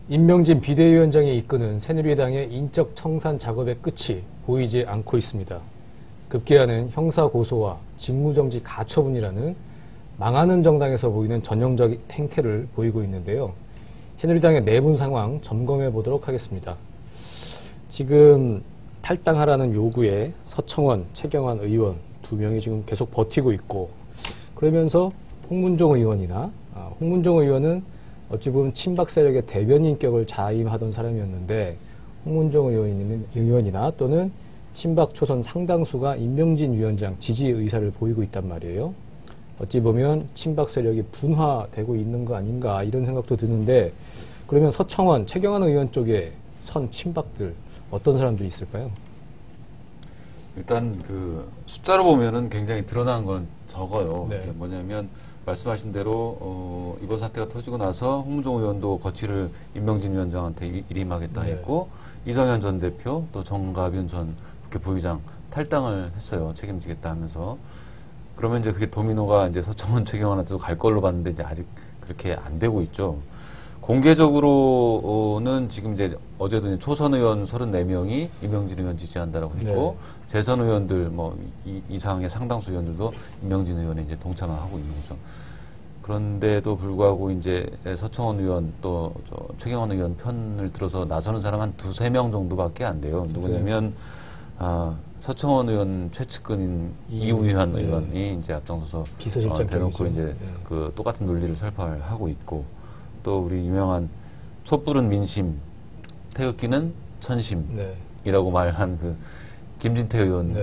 임명진 비대위원장이 이끄는 새누리당의 인적 청산 작업의 끝이 보이지 않고 있습니다. 급기야는 형사고소와 직무정지 가처분이라는 망하는 정당에서 보이는 전형적 행태를 보이고 있는데요. 새누리당의 내분 상황 점검해 보도록 하겠습니다. 지금 탈당하라는 요구에 서청원, 최경환 의원 두 명이 지금 계속 버티고 있고, 그러면서 홍문종 의원이나 홍문종 의원은 어찌 보면 친박 세력의 대변인격을 자임하던 사람이었는데, 홍문종 의원이나 또는 친박 초선 상당수가 임명진 위원장 지지 의사를 보이고 있단 말이에요. 어찌 보면 친박 세력이 분화되고 있는 거 아닌가 이런 생각도 드는데, 그러면 서청원, 최경환 의원 쪽에 선 친박들 어떤 사람들이 있을까요? 일단 그 숫자로 보면은 굉장히 드러난 건 적어요. 네. 뭐냐면 말씀하신 대로 이번 사태가 터지고 나서 홍문종 의원도 거취를 임명진 위원장한테 일임하겠다 했고, 이정현 전 대표 또 정가빈 전 국회 부의장 탈당을 했어요. 책임지겠다 하면서. 그러면 이제 그게 도미노가 이제 서청원, 최경환한테도 갈 걸로 봤는데 이제 아직 그렇게 안 되고 있죠. 공개적으로는 지금 이제 어제도 초선 의원 34명이 임명진 의원 지지한다라고 했고, 재선 의원들 뭐 이상의 상당수 의원들도 임명진 의원에 이제 동참을 하고 있는 거죠. 그런데도 불구하고 이제 서청원 의원 또 최경환 의원 편을 들어서 나서는 사람 한 2-3명 정도밖에 안 돼요. 누구냐면 서청원 의원 최측근인 이우현 의원이 이제 앞장서서 대놓고 이제 그 똑같은 논리를 설파하고 있고, 또 우리 유명한 촛불은 민심, 태극기는 천심이라고 말한 그 김진태 의원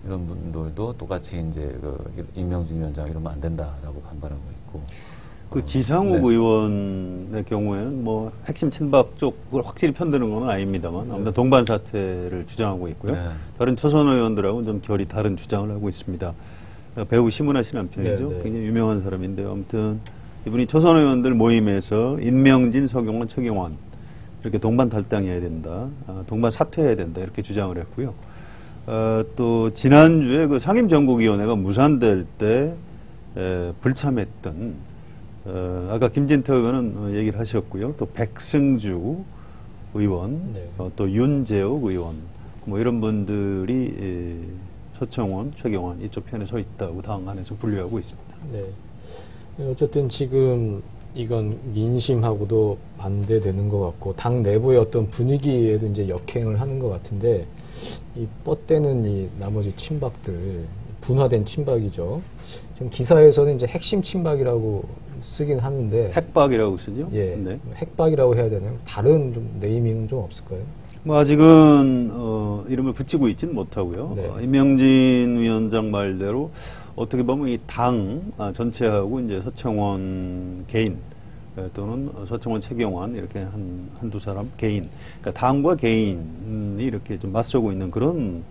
이런 분들도 똑같이 이제 그 임명진 위원장 이러면 안 된다라고 반발하고 있고, 그 지상욱 의원의 경우에는 뭐 핵심 친박 쪽을 확실히 편드는 건 아닙니다만 아무튼 동반 사퇴를 주장하고 있고요. 다른 초선 의원들하고는 좀 결이 다른 주장을 하고 있습니다. 배우 심은하 씨 남편이죠. 굉장히 유명한 사람인데요. 아무튼 이분이 초선 의원들 모임에서 임명진, 서경원, 최경환 이렇게 동반 탈당해야 된다, 동반 사퇴해야 된다 이렇게 주장을 했고요. 또 지난주에 그 상임전국위원회가 무산될 때 불참했던 아까 김진태 의원은 얘기를 하셨고요. 또 백승주 의원, 또 윤재욱 의원 뭐 이런 분들이 서청원, 최경환 이쪽 편에 서 있다고 당 안에서 분류하고 있습니다. 네. 어쨌든 지금 이건 민심하고도 반대되는 것 같고, 당 내부의 어떤 분위기에도 이제 역행을 하는 것 같은데, 이 뻗대는 이 나머지 친박들, 분화된 친박이죠. 지금 기사에서는 이제 핵심 친박이라고 쓰긴 하는데, 핵박이라고 쓰죠? 예. 네. 핵박이라고 해야 되나요? 다른 좀 네이밍은 좀 없을까요? 뭐 아직은 이름을 붙이고 있지는 못하고요. 임명진 위원장 말대로 어떻게 보면 이 당 전체하고 이제 서청원 개인 또는 서청원, 최경환 이렇게 한두 사람 개인, 그러니까 당과 개인이 이렇게 좀 맞서고 있는 그런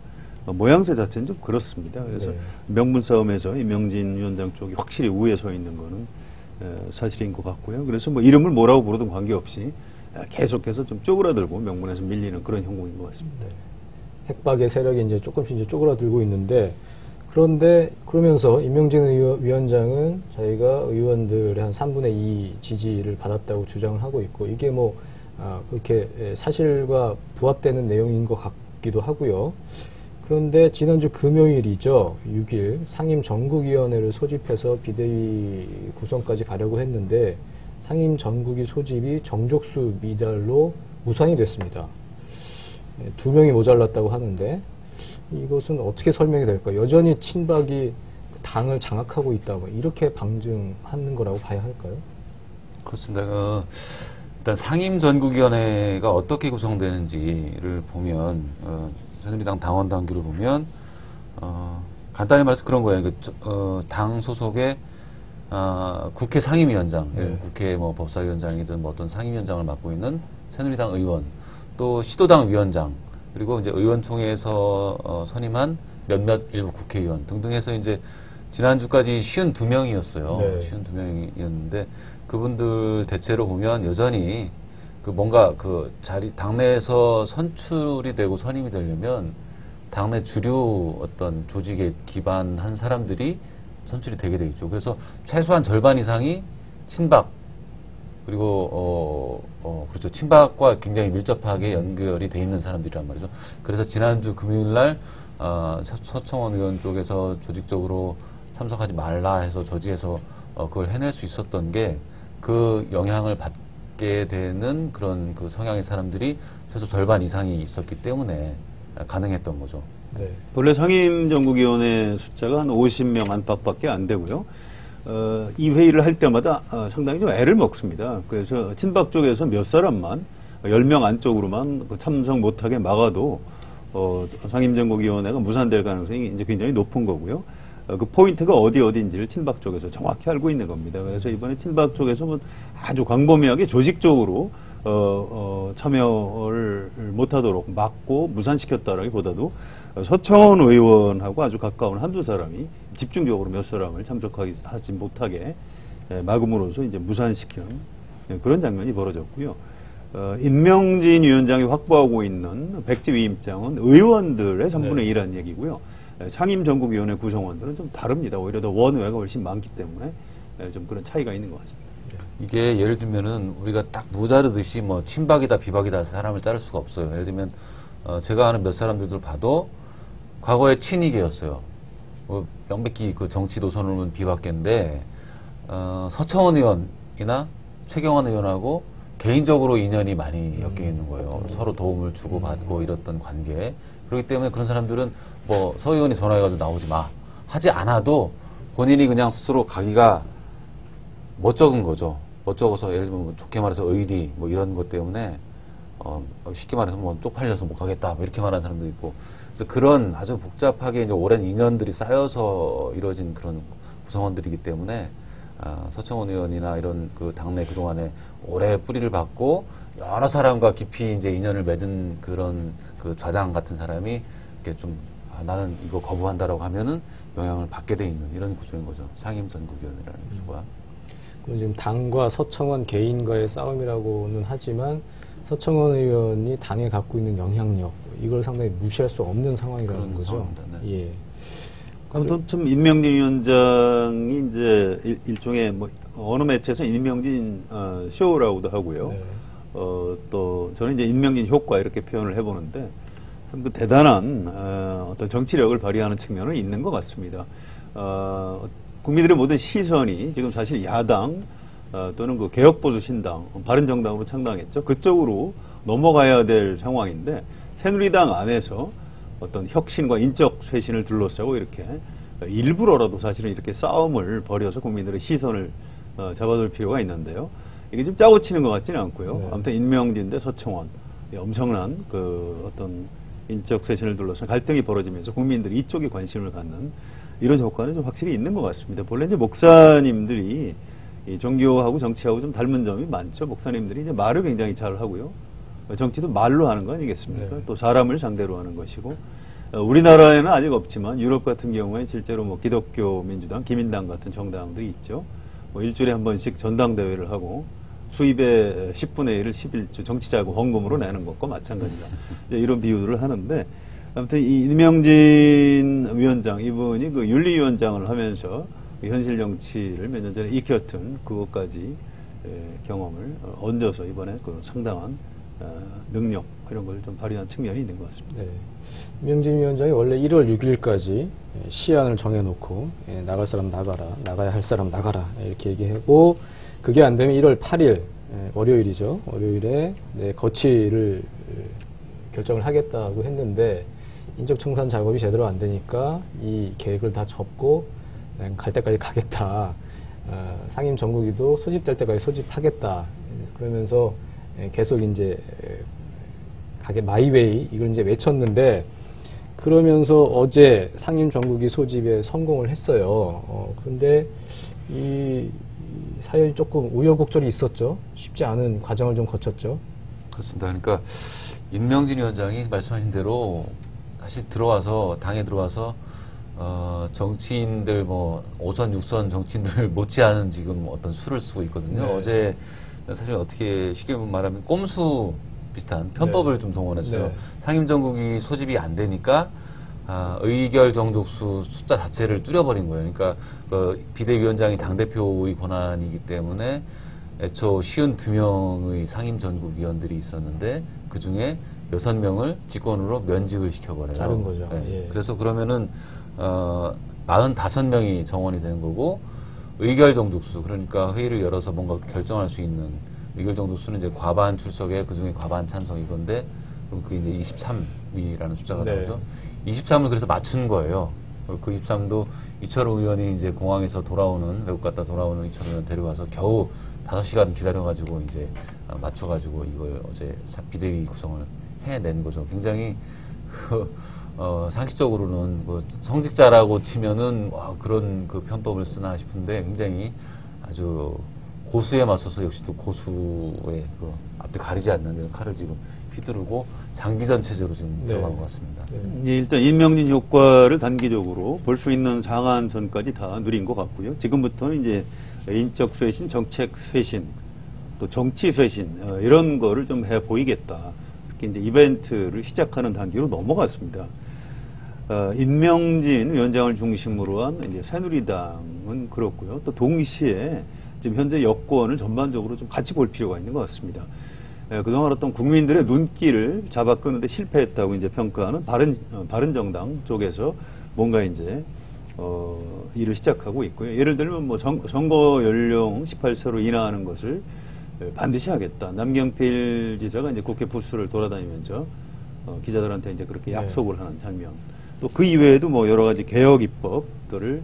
모양새 자체는 좀 그렇습니다. 그래서 명분 싸움에서 임명진 위원장 쪽이 확실히 우위에 서 있는 거는 사실인 것 같고요. 그래서 뭐 이름을 뭐라고 부르든 관계없이 계속해서 좀 쪼그라들고 명분에서 밀리는 그런 형국인 것 같습니다. 핵박의 세력이 이제 조금씩 이제 쪼그라들고 있는데, 그런데 그러면서 임명진 위원장은 자기가 의원들의 한 3분의 2 지지를 받았다고 주장을 하고 있고, 이게 뭐 그렇게 사실과 부합되는 내용인 것 같기도 하고요. 그런데 지난주 금요일이죠. 6일 상임전국위원회를 소집해서 비대위 구성까지 가려고 했는데, 상임전국위 소집이 정족수 미달로 무산이 됐습니다. 2명이 모자랐다고 하는데, 이것은 어떻게 설명이 될까요? 여전히 친박이 당을 장악하고 있다, 뭐 이렇게 방증하는 거라고 봐야 할까요? 그렇습니다. 일단 상임전국위원회가 어떻게 구성되는지를 보면, 새누리당 당원 당규를 보면 간단히 말해서 그런 거예요. 당 소속의 국회 상임위원장, 국회 뭐 법사위원장이든 뭐 어떤 상임위원장을 맡고 있는 새누리당 의원, 또 시도당 위원장, 그리고 이제 의원총회에서 선임한 몇몇 일부 국회의원 등등 해서 이제 지난주까지 52명이었어요. 52명이었는데 그분들 대체로 보면 여전히 그 뭔가 그 당내에서 선출이 되고 선임이 되려면 당내 주류 어떤 조직에 기반한 사람들이 선출이 되게 되겠죠. 그래서 최소한 절반 이상이 친박 그리고 그렇죠. 친박과 굉장히 밀접하게 연결이 돼 있는 사람들이란 말이죠. 그래서 지난주 금요일날 서청원 의원 쪽에서 조직적으로 참석하지 말라 해서 저지해서 그걸 해낼 수 있었던 게 그 영향을 받게 되는 그런 그 성향의 사람들이 최소 절반 이상이 있었기 때문에 가능했던 거죠. 네. 원래 상임정국위원회 숫자가 한 50명 안팎밖에 안 되고요. 이 회의를 할 때마다 상당히 좀 애를 먹습니다. 그래서 친박 쪽에서 몇 사람만 10명 안쪽으로만 참석 못하게 막아도 상임정국위원회가 무산될 가능성이 이제 굉장히 높은 거고요. 그 포인트가 어디인지를 친박 쪽에서 정확히 알고 있는 겁니다. 그래서 이번에 친박 쪽에서 뭐 아주 광범위하게 조직적으로 참여를 못하도록 막고 무산시켰다라기보다도 서청원 의원하고 아주 가까운 한두 사람이 집중적으로 몇 사람을 참석하지 못하게 막음으로써 이제 무산시키는 그런 장면이 벌어졌고요. 임명진 위원장이 확보하고 있는 백지 위임장은 의원들의 3분의 1이라는 얘기고요. 상임전국위원회 구성원들은 좀 다릅니다. 오히려 더 원외가 훨씬 많기 때문에 좀 그런 차이가 있는 것 같습니다. 이게 예를 들면은 우리가 딱 무자르듯이 뭐 친박이다 비박이다 사람을 자를 수가 없어요. 예를 들면 제가 아는 몇 사람들도 봐도 과거에 친이계였어요. 명백히 그 정치 노선으로는 비박계인데 서청원 의원이나 최경환 의원하고 개인적으로 인연이 많이 엮여 있는 거예요. 서로 도움을 주고받고 이랬던 관계. 그렇기 때문에 그런 사람들은 뭐 서 의원이 전화해가지고 나오지 마 하지 않아도 본인이 그냥 스스로 가기가 멋쩍은 거죠. 멋쩍어서 예를 들면 좋게 말해서 의리 뭐 이런 것 때문에 쉽게 말해서 뭐 쪽팔려서 못 가겠다 뭐 이렇게 말하는 사람도 있고 그래서 그런 아주 복잡하게 이제 오랜 인연들이 쌓여서 이루어진 그런 구성원들이기 때문에 서청원 의원이나 이런 그 당내 그동안에 오래 뿌리를 받고 여러 사람과 깊이 이제 인연을 맺은 그런 그 좌장 같은 사람이 이렇게 좀 나는 이거 거부한다라고 하면은 영향을 받게 돼 있는 이런 구조인 거죠. 상임전국위원회라는 구조가. 지금 당과 서청원 개인과의 싸움이라고는 하지만 서청원 의원이 당에 갖고 있는 영향력 이걸 상당히 무시할 수 없는 상황이라는 거죠. 네. 예. 아무튼 좀 임명진 위원장이 이제 일종의 뭐 어느 매체에서 임명진 쇼라고도 하고요. 네. 또 저는 이제 임명진 효과 이렇게 표현을 해보는데 참 그 대단한 어떤 정치력을 발휘하는 측면은 있는 것 같습니다. 국민들의 모든 시선이 지금 사실 야당 또는 그 개혁보수신당, 바른정당으로 창당했죠. 그쪽으로 넘어가야 될 상황인데 새누리당 안에서 어떤 혁신과 인적 쇄신을 둘러싸고 이렇게 일부러라도 사실은 이렇게 싸움을 벌여서 국민들의 시선을 잡아둘 필요가 있는데요. 이게 좀 짜고 치는 것 같지는 않고요. 네. 아무튼 임명진 대 서청원 엄청난 그 어떤 인적 쇄신을 둘러서 갈등이 벌어지면서 국민들이 이쪽에 관심을 갖는 이런 효과는 좀 확실히 있는 것 같습니다. 본래 이제 목사님들이 이 종교하고 정치하고 좀 닮은 점이 많죠. 목사님들이 이제 말을 굉장히 잘 하고요. 정치도 말로 하는 거 아니겠습니까? 네. 또 사람을 상대로 하는 것이고 우리나라에는 아직 없지만 유럽 같은 경우에 실제로 뭐 기독교 민주당, 기민당 같은 정당들이 있죠. 뭐 일주일에 한 번씩 전당대회를 하고 수입의 10분의 1을 11조 정치자금 헌금으로 내는 것과 마찬가지다. 이제 이런 비유를 하는데 아무튼 이 임명진 위원장 이분이 그 윤리위원장을 하면서 현실 정치를 몇 년 전에 익혔던 그것까지 경험을 얹어서 이번에 그 상당한 능력 이런 걸 좀 발휘한 측면이 있는 것 같습니다. 네. 임명진 위원장이 원래 1월 6일까지 시한을 정해놓고 나갈 사람 나가라, 나가야 할 사람 나가라 이렇게 얘기하고 그게 안 되면 1월 8일 월요일이죠. 월요일에 거취를 결정을 하겠다고 했는데 인적청산 작업이 제대로 안 되니까 이 계획을 다 접고 갈 때까지 가겠다. 상임 전국위도 소집될 때까지 소집하겠다. 그러면서 계속 이제 마이웨이 이걸 이제 외쳤는데 그러면서 어제 상임 전국위 소집에 성공을 했어요. 그런데 이 사연이 조금 우여곡절이 있었죠. 쉽지 않은 과정을 좀 거쳤죠. 그렇습니다. 그러니까 임명진 위원장이 말씀하신 대로 사실 당에 들어와서 정치인들 뭐 5선, 6선 정치인들 못지않은 지금 어떤 수를 쓰고 있거든요. 네. 어제 사실 어떻게 쉽게 말하면 꼼수 비슷한 편법을 네. 좀 동원했어요. 네. 상임전국이 소집이 안 되니까 의결 정족수 숫자 자체를 줄여버린 거예요. 그러니까 그 비대위원장이 당대표의 권한이기 때문에 애초 52명의 상임 전국위원들이 있었는데 그 중에 6명을 직권으로 면직을 시켜버려요. 자른 거죠. 예. 그래서 그러면은 45명이 정원이 되는 거고 의결 정득수, 그러니까 회의를 열어서 뭔가 결정할 수 있는 의결 정득수는 이제 과반 출석에 그 중에 과반 찬성 이건데 그럼 그게 이제 23이라는 숫자가 나오죠. 23을 그래서 맞춘 거예요. 그 23도 이철우 의원이 이제 공항에서 돌아오는, 외국 갔다 돌아오는 이철우 의원 데려와서 겨우 5시간 기다려가지고 이제 맞춰가지고 이걸 어제 비대위 구성을 해낸 거죠. 굉장히 상식적으로는 뭐 성직자라고 치면은 와, 그런 그 편법을 쓰나 싶은데 굉장히 아주 고수에 맞서서 역시 또 고수의 그 앞뒤 가리지 않는 칼을 지금 휘두르고 장기전 체제로 지금 들어간 것 같습니다. 일단 임명진 효과를 단기적으로 볼 수 있는 상한선까지 다 누린 것 같고요. 지금부터는 이제 인적 쇄신, 정책 쇄신, 또 정치 쇄신 이런 거를 좀 해 보이겠다. 이렇게 이제 이벤트를 시작하는 단계로 넘어갔습니다. 임명진 위원장을 중심으로 한 이제 새누리당은 그렇고요. 또 동시에 지금 현재 여권을 전반적으로 좀 같이 볼 필요가 있는 것 같습니다. 그동안 어떤 국민들의 눈길을 잡아 끄는데 실패했다고 이제 평가하는 바른정당 쪽에서 뭔가 이제 일을 시작하고 있고요. 예를 들면 뭐 선거 연령 18세로 인하하는 것을 반드시 하겠다. 남경필 지사가 이제 국회 부스를 돌아다니면서 기자들한테 이제 그렇게 약속을 하는 장면. 또 그 이외에도 뭐 여러 가지 개혁 입법들을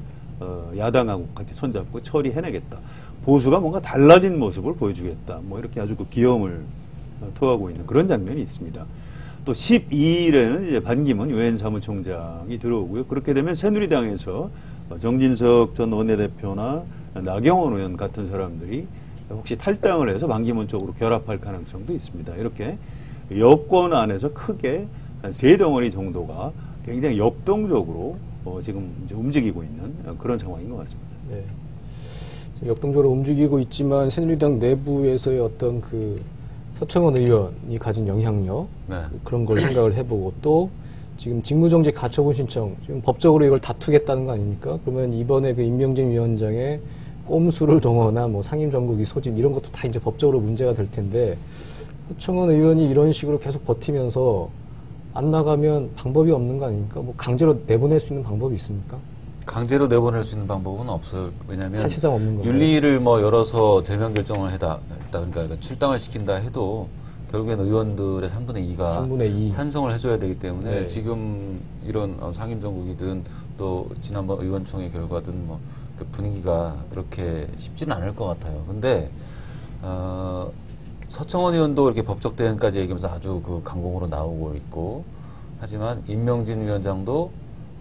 야당하고 같이 손잡고 처리해내겠다. 보수가 뭔가 달라진 모습을 보여주겠다. 뭐 이렇게 아주 그 기염을 토하고 있는 그런 장면이 있습니다. 또 12일에는 이제 반기문 유엔 사무총장이 들어오고요. 그렇게 되면 새누리당에서 정진석 전 원내대표나 나경원 의원 같은 사람들이 혹시 탈당을 해서 반기문 쪽으로 결합할 가능성도 있습니다. 이렇게 여권 안에서 크게 한 3덩어리 정도가 굉장히 역동적으로 지금 이제 움직이고 있는 그런 상황인 것 같습니다. 네. 역동적으로 움직이고 있지만 새누리당 내부에서의 어떤 그 서청원 의원이 가진 영향력 그런 걸 생각을 해보고 또 지금 직무정지 가처분 신청 지금 법적으로 이걸 다투겠다는 거 아닙니까? 그러면 이번에 그 임명진 위원장의 꼼수를 동원한 뭐 상임정국위 소집 이런 것도 다 이제 법적으로 문제가 될 텐데 서청원 의원이 이런 식으로 계속 버티면서 안 나가면 방법이 없는 거 아닙니까? 뭐 강제로 내보낼 수 있는 방법이 있습니까? 강제로 내보낼 수 있는 방법은 없어요. 왜냐하면 사실상 없는 건가요? 윤리를 뭐 열어서 제명 결정을 그러니까 출당을 시킨다 해도 결국엔 의원들의 3분의 2가 찬성을 해줘야 되기 때문에 지금 이런 상임정국이든 또 지난번 의원총회 결과든 뭐 그 분위기가 그렇게 쉽지는 않을 것 같아요. 근데 서청원 의원도 이렇게 법적 대응까지 얘기하면서 아주 그 강공으로 나오고 있고 하지만 임명진 위원장도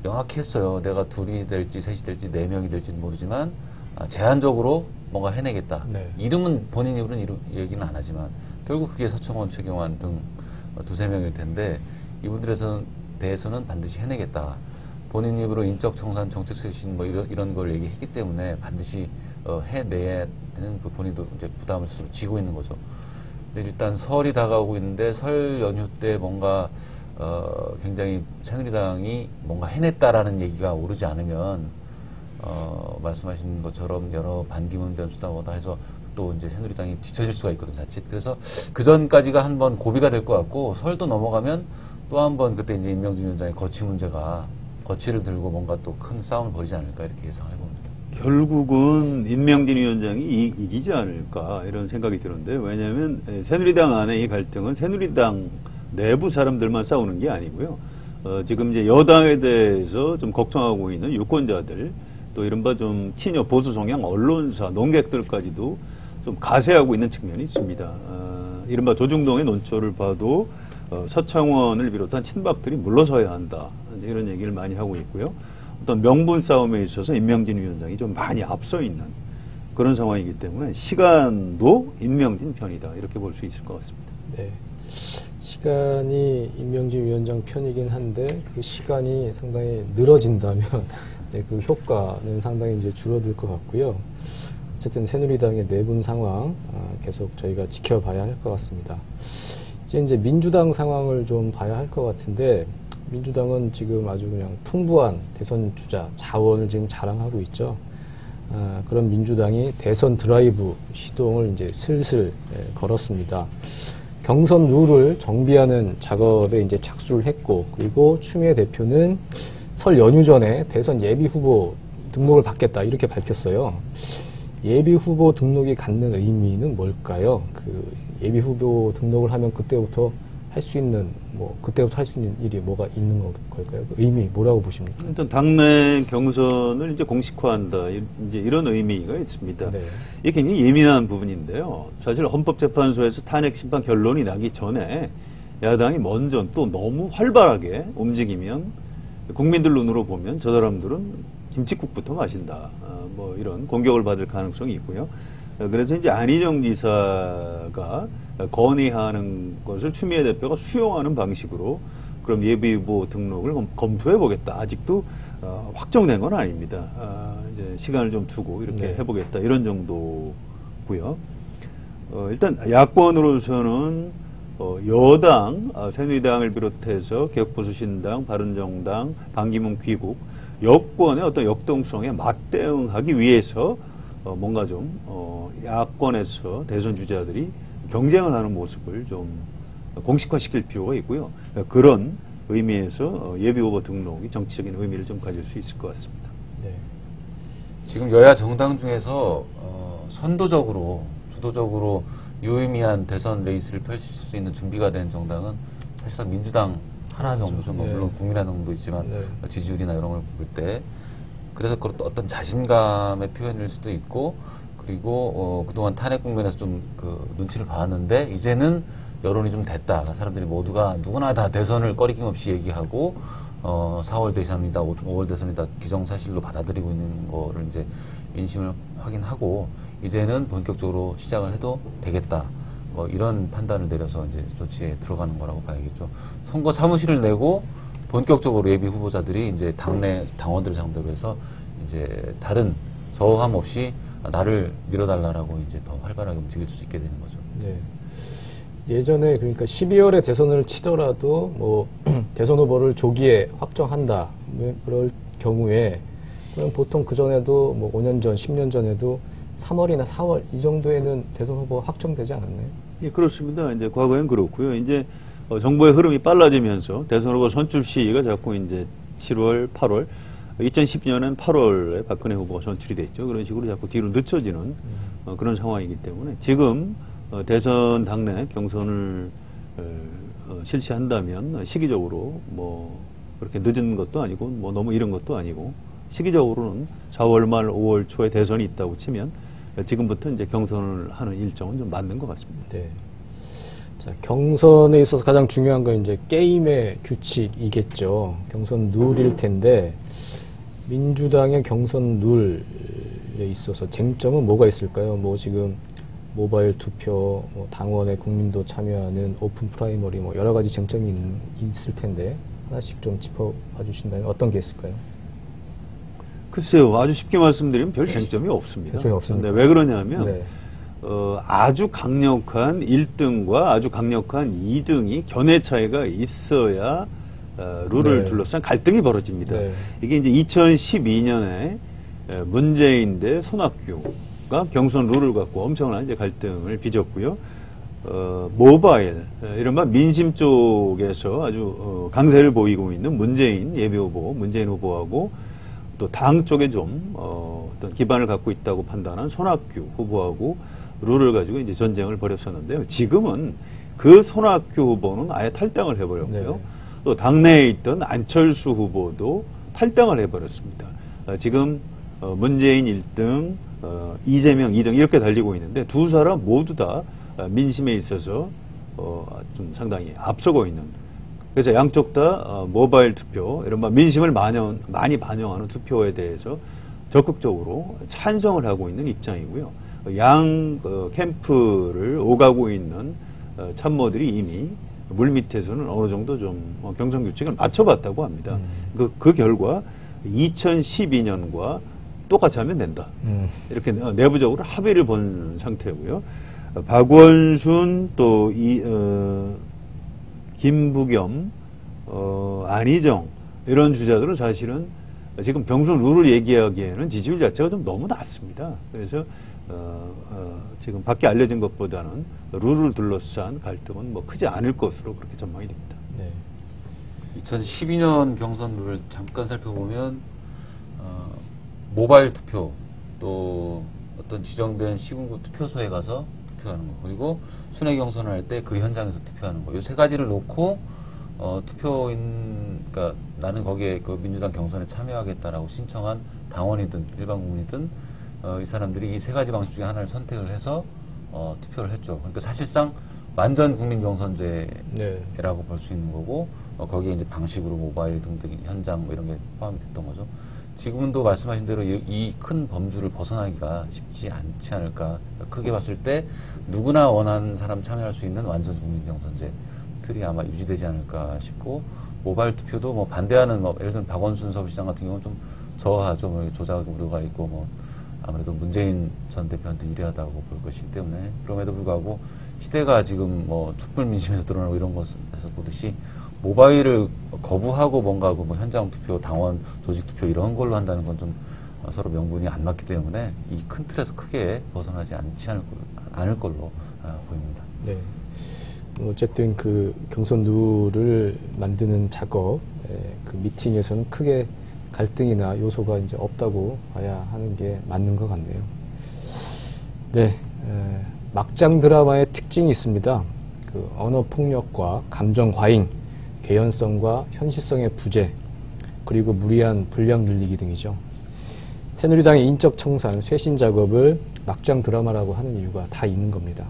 명확히 했어요. 내가 2이 될지 3이 될지 4명이 될지는 모르지만 제한적으로 뭔가 해내겠다. 이름은 본인 입으로는 얘기는 안 하지만 결국 그게 서청원, 최경환 등 2-3명일 텐데 이분들에 대해서는 반드시 해내겠다. 본인 입으로 인적 청산, 정책 쇄신 뭐 이런 걸 얘기했기 때문에 반드시 해내야 되는 그 본인도 이제 부담을 스스로 지고 있는 거죠. 근데 일단 설이 다가오고 있는데 설 연휴 때 뭔가 굉장히 새누리당이 뭔가 해냈다라는 얘기가 오르지 않으면 말씀하신 것처럼 여러 반기문 변수다 뭐다 해서 또 이제 새누리당이 뒤처질 수가 있거든 자칫. 그래서 그 전까지가 한번 고비가 될 것 같고 설도 넘어가면 또 한번 그때 이제 임명진 위원장의 거취 문제가 거취를 들고 뭔가 또 큰 싸움을 벌이지 않을까 이렇게 예상을 해봅니다. 결국은 임명진 위원장이 이기지 않을까 이런 생각이 드는데 왜냐하면 새누리당 안의 이 갈등은 새누리당 내부 사람들만 싸우는 게 아니고요. 지금 이제 여당에 대해서 좀 걱정하고 있는 유권자들 또 이른바 좀 친여 보수 성향 언론사 농객들까지도 좀 가세하고 있는 측면이 있습니다. 이른바 조중동의 논조를 봐도 서청원을 비롯한 친박들이 물러서야 한다. 이런 얘기를 많이 하고 있고요. 어떤 명분 싸움에 있어서 임명진 위원장이 좀 많이 앞서 있는 그런 상황이기 때문에 시간도 임명진 편이다. 이렇게 볼 수 있을 것 같습니다. 네. 시간이 임명진 위원장 편이긴 한데 그 시간이 상당히 늘어진다면 이제 그 효과는 상당히 이제 줄어들 것 같고요. 어쨌든 새누리당의 내분 상황 계속 저희가 지켜봐야 할 것 같습니다. 이제 민주당 상황을 좀 봐야 할 것 같은데 민주당은 지금 아주 그냥 풍부한 대선 주자 자원을 지금 자랑하고 있죠. 그런 민주당이 대선 드라이브 시동을 이제 슬슬 걸었습니다. 경선 룰을 정비하는 작업에 이제 착수를 했고, 그리고 추미애 대표는 설 연휴 전에 대선 예비 후보 등록을 받겠다 이렇게 밝혔어요. 예비 후보 등록이 갖는 의미는 뭘까요? 그 예비 후보 등록을 하면 그때부터 할 수 있는 그때부터 할 수 있는 일이 뭐가 있는 걸까요? 그 의미 뭐라고 보십니까? 일단 당내 경선을 이제 공식화한다 이제 이런 의미가 있습니다. 네. 이게 굉장히 예민한 부분인데요. 사실 헌법재판소에서 탄핵 심판 결론이 나기 전에 야당이 먼저 또 너무 활발하게 움직이면 국민들 눈으로 보면 저 사람들은 김칫국부터 마신다. 뭐 이런 공격을 받을 가능성이 있고요. 그래서 이제 안희정 지사가 건의하는 것을 추미애 대표가 수용하는 방식으로 그럼 예비 후보 등록을 검토해 보겠다. 아직도 확정된 건 아닙니다. 이제 시간을 좀 두고 이렇게 해보겠다. 이런 정도고요. 일단 야권으로서는 여당, 새누리당을 비롯해서 개혁보수신당, 바른정당, 반기문 귀국 여권의 어떤 역동성에 맞대응하기 위해서 뭔가 좀 야권에서 대선 주자들이 경쟁을 하는 모습을 좀 공식화시킬 필요가 있고요. 그런 의미에서 예비 후보 등록이 정치적인 의미를 좀 가질 수 있을 것 같습니다. 네. 지금 여야 정당 중에서 선도적으로 주도적으로 유의미한 대선 레이스를 펼칠 수 있는 준비가 된 정당은 사실상 민주당 하나 정도죠. 뭐 물론 국민의당도 있지만 지지율이나 이런 걸 볼 때 그래서 그것도 어떤 자신감의 표현일 수도 있고, 그리고 그동안 탄핵 국면에서 좀 그 눈치를 봐왔는데 이제는 여론이 좀 됐다. 사람들이 모두가 누구나 다 대선을 꺼리낌 없이 얘기하고 4월 대선이다, 5월 대선이다 기정사실로 받아들이고 있는 거를 이제 민심을 확인하고 이제는 본격적으로 시작을 해도 되겠다. 뭐 이런 판단을 내려서 이제 조치에 들어가는 거라고 봐야겠죠. 선거 사무실을 내고 본격적으로 예비 후보자들이 이제 당내 당원들을 상대로 해서 이제 다른 저항 없이 나를 밀어달라라고 이제 더 활발하게 움직일 수 있게 되는 거죠. 네. 예전에 그러니까 12월에 대선을 치더라도 뭐 대선 후보를 조기에 확정한다. 그럴 경우에 그럼 보통 그 전에도 뭐 5년 전, 10년 전에도 3월이나 4월 이 정도에는 대선 후보가 확정되지 않았나요? 예, 그렇습니다. 이제 과거엔 그렇고요. 이제 정보의 흐름이 빨라지면서 대선 후보 선출 시기가 자꾸 이제 7월, 8월, 2010년엔 8월에 박근혜 후보가 선출이 됐죠. 그런 식으로 자꾸 뒤로 늦춰지는 그런 상황이기 때문에 지금 대선 당내 경선을 실시한다면 시기적으로 뭐 그렇게 늦은 것도 아니고 뭐 너무 이른 것도 아니고 시기적으로는 4월 말 5월 초에 대선이 있다고 치면 지금부터 이제 경선을 하는 일정은 좀 맞는 것 같습니다. 네. 자, 경선에 있어서 가장 중요한 건 이제 게임의 규칙이겠죠. 경선 룰일 텐데 민주당의 경선 룰에 있어서 쟁점은 뭐가 있을까요? 뭐 지금 모바일 투표, 뭐 당원의 국민도 참여하는 오픈 프라이머리 뭐 여러 가지 쟁점이 있을 텐데 하나씩 좀 짚어봐 주신다면 어떤 게 있을까요? 글쎄요, 아주 쉽게 말씀드리면 별 쟁점이 없습니다. 쟁점이 없습니다. 왜 그러냐면 네. 아주 강력한 1등과 아주 강력한 2등이 견해 차이가 있어야 룰을 둘러싼 갈등이 벌어집니다. 네. 이게 이제 2012년에 문재인 대 손학규가 경선 룰을 갖고 엄청난 이제 갈등을 빚었고요. 모바일, 이른바 민심 쪽에서 아주 강세를 보이고 있는 문재인 예비 후보, 문재인 후보하고 또 당 쪽에 좀 어떤 기반을 갖고 있다고 판단한 손학규 후보하고 룰을 가지고 이제 전쟁을 벌였었는데요. 지금은 그 손학규 후보는 아예 탈당을 해버렸고요. 네. 또 당내에 있던 안철수 후보도 탈당을 해버렸습니다. 지금 문재인 1등, 이재명 2등 이렇게 달리고 있는데 두 사람 모두 다 민심에 있어서 좀 상당히 앞서고 있는. 그래서 양쪽 다 모바일 투표, 이른바 민심을 많이 반영하는 투표에 대해서 적극적으로 찬성을 하고 있는 입장이고요. 양 캠프를 오가고 있는 참모들이 이미 물밑에서는 어느 정도 좀 경선 규칙을 맞춰봤다고 합니다. 그 결과 2012년과 똑같이 하면 된다. 이렇게 내부적으로 합의를 본 상태고요. 박원순 또 김부겸, 안희정 이런 주자들은 사실은 지금 경선 룰을 얘기하기에는 지지율 자체가 좀 너무 낮습니다. 그래서 지금 밖에 알려진 것보다는 룰을 둘러싼 갈등은 뭐 크지 않을 것으로 그렇게 전망이 됩니다. 네. 2012년 경선 룰을 잠깐 살펴보면 모바일 투표 또 어떤 지정된 시군구 투표소에 가서 투표하는 거 그리고 순회 경선을 할 때 그 현장에서 투표하는 거 이 세 가지를 놓고 투표인 그러니까 나는 거기에 그 민주당 경선에 참여하겠다라고 신청한 당원이든 일반 국민이든 이 사람들이 이 세 가지 방식 중에 하나를 선택을 해서 투표를 했죠. 그러니까 사실상 완전 국민 경선제라고 볼 수 있는 거고 거기에 이제 방식으로 모바일 등등 현장 뭐 이런 게 포함이 됐던 거죠. 지금도 말씀하신 대로 이 큰 범주를 벗어나기가 쉽지 않지 않을까. 크게 봤을 때 누구나 원하는 사람 참여할 수 있는 완전 국민 경선제 틀이 아마 유지되지 않을까 싶고 모바일 투표도 뭐 반대하는 뭐 예를 들면 박원순 서울시장 같은 경우는 좀 저하죠. 뭐 조작 우려가 있고 뭐 아무래도 문재인 전 대표한테 유리하다고 볼 것이기 때문에 그럼에도 불구하고 시대가 지금 뭐 촛불 민심에서 드러나고 이런 것에서 보듯이 모바일을 거부하고 뭔가 뭐 현장 투표, 당원 조직 투표 이런 걸로 한다는 건 좀 서로 명분이 안 맞기 때문에 이 큰 틀에서 크게 벗어나지 않을 걸로 보입니다. 네. 어쨌든 그 경선 룰을 만드는 작업, 그 미팅에서는 크게 갈등이나 요소가 이제 없다고 봐야 하는 게 맞는 것 같네요. 네. 막장 드라마의 특징이 있습니다. 그 언어 폭력과 감정 과잉, 개연성과 현실성의 부재, 그리고 무리한 분량 늘리기 등이죠. 새누리당의 인적 청산, 쇄신 작업을 막장 드라마라고 하는 이유가 다 있는 겁니다.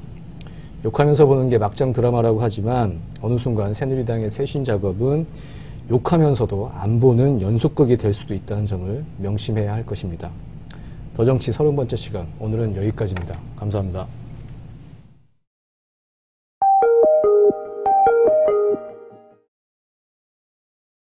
욕하면서 보는 게 막장 드라마라고 하지만 어느 순간 새누리당의 쇄신 작업은 욕하면서도 안 보는 연속극이 될 수도 있다는 점을 명심해야 할 것입니다. 더 정치 30번째 시간, 오늘은 여기까지입니다. 감사합니다.